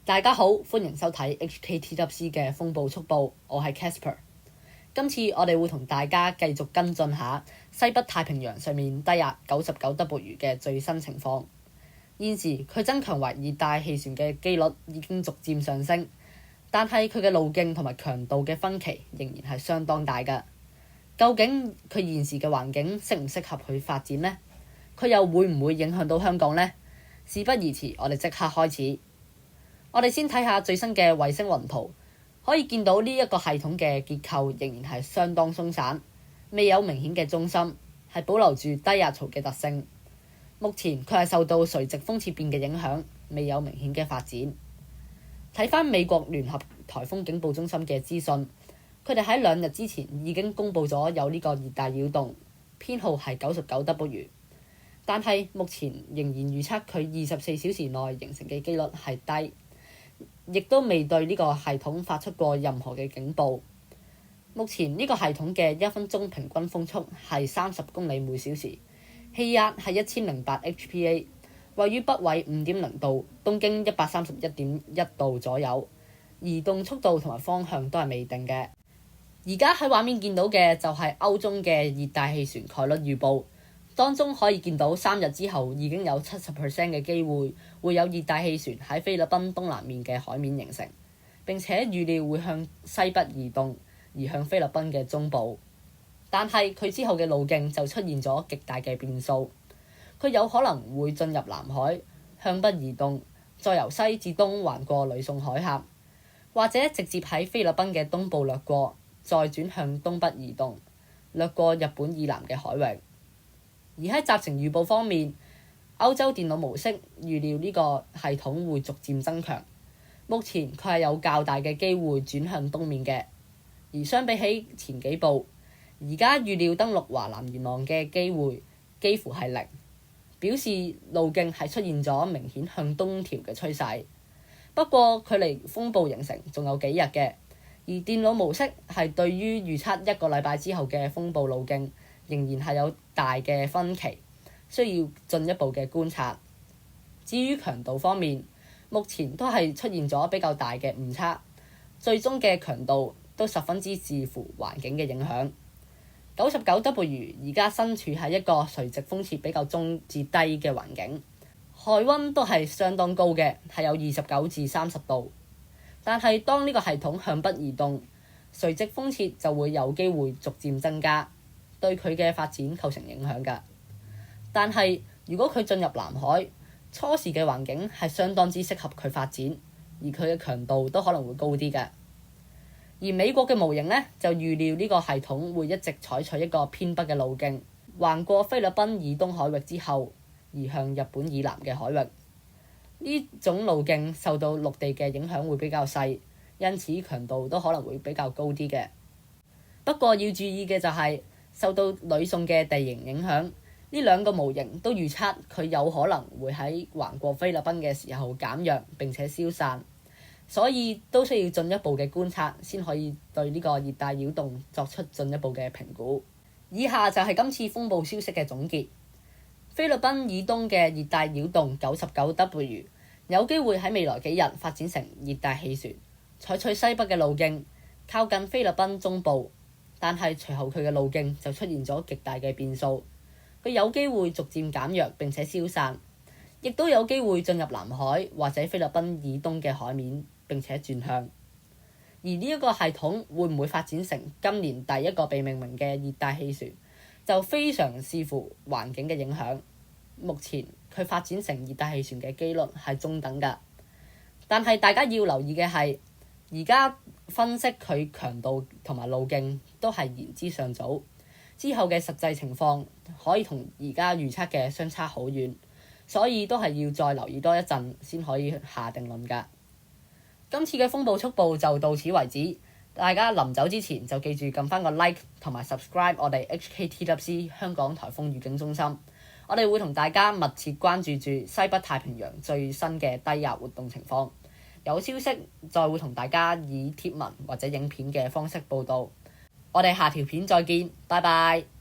大家好，歡迎收睇 HKTWC 嘅風暴速報，我係 Casper。今次我哋會同大家繼續跟進下西北太平洋上面低壓 99W 嘅最新情況。現時佢增強為熱帶氣旋嘅機率已經逐漸上升，但係佢嘅路徑同埋強度嘅分歧仍然係相當大㗎。究竟佢現時嘅環境適唔適合佢發展呢？佢又會唔會影響到香港呢？事不宜遲，我哋即刻開始。我哋先睇下最新嘅衛星雲圖，可以見到呢一個系統嘅結構仍然係相當鬆散，未有明顯嘅中心，係保留住低壓槽嘅特性。目前佢係受到垂直風切變嘅影響，未有明顯嘅發展。睇返美國聯合颱風警報中心嘅資訊，佢哋喺2日之前已經公佈咗有呢個熱帶擾動，編號係 99W， 但係目前仍然預測佢24小時內形成嘅機率係低。亦都未對呢個系統發出過任何嘅警報。目前呢個系統嘅1分鐘平均風速係30公里每小時，氣壓係1008 HPA， 位於北緯5.0度，東經131.1度左右。移動速度同埋方向都係未定嘅。而家喺畫面見到嘅就係歐中嘅熱帶氣旋概率預報。當中可以見到3日之後已經有70% 嘅機會有熱帶氣旋喺菲律賓東南面嘅海面形成，並且預料會向西北移動，移向菲律賓嘅中部。但係佢之後嘅路徑就出現咗極大嘅變數，佢有可能會進入南海，向北移動，再由西至東橫過呂宋海峽，或者直接喺菲律賓嘅東部掠過，再轉向東北移動，掠過日本以南嘅海域。而喺集成預報方面，歐洲電腦模式預料呢個系統會逐漸增強。目前佢係有較大嘅機會轉向東面嘅，而相比起前幾步，而家預料登陸華南沿岸嘅機會幾乎係零，表示路徑係出現咗明顯向東調嘅趨勢。不過距離風暴形成仲有幾日嘅，而電腦模式係對於預測1個禮拜之後嘅風暴路徑仍然係有大嘅分歧，需要進一步嘅觀察。至於強度方面，目前都係出現咗比較大嘅誤差，最終嘅強度都十分之視乎環境嘅影響。99W 而家身處喺一個垂直風切比較中至低嘅環境，海溫都係相當高嘅，係有29至30度。但係當呢個系統向北移動，垂直風切就會有機會逐漸增加，對佢嘅發展構成影響㗎。但係如果佢進入南海，初時嘅環境係相當之適合佢發展，而佢嘅強度都可能會高啲嘅。而美國嘅模型呢，就預料呢個系統會一直採取一個偏北嘅路徑，橫過菲律賓以東海域之後，移向日本以南嘅海域。呢種路徑受到陸地嘅影響會比較細，因此強度都可能會比較高啲嘅。不過要注意嘅就係，受到呂宋嘅地形影響，呢兩個模型都預測佢有可能會喺橫過菲律賓嘅時候減弱並且消散，所以都需要進一步嘅觀察先可以對呢個熱帶擾動作出進一步嘅評估。以下就係今次風暴消息嘅總結。菲律賓以東嘅熱帶擾動 99W 有機會喺未來幾日發展成熱帶氣旋，採取西北嘅路徑，靠近菲律賓中部。但係隨後佢嘅路徑就出現咗極大嘅變數，佢有機會逐漸減弱並且消散，亦都有機會進入南海或者菲律賓以東嘅海面並且轉向。而呢一個系統會唔會發展成今年第一個被命名嘅熱帶氣旋，就非常視乎環境嘅影響。目前佢發展成熱帶氣旋嘅機率係中等㗎，但係大家要留意嘅係，而家分析佢強度同埋路徑都係言之尚早，之後嘅實際情況可以同而家預測嘅相差好遠，所以都係要再留意多一陣先可以下定論㗎。今次嘅風暴速報就到此為止，大家臨走之前就記住撳返個 like 同埋 subscribe 我哋 HKTWC 香港颱風預警中心，我哋會同大家密切關注住西北太平洋最新嘅低壓活動情況。有消息再會同大家以貼文或者影片嘅方式報導。我哋下條片再見，拜拜。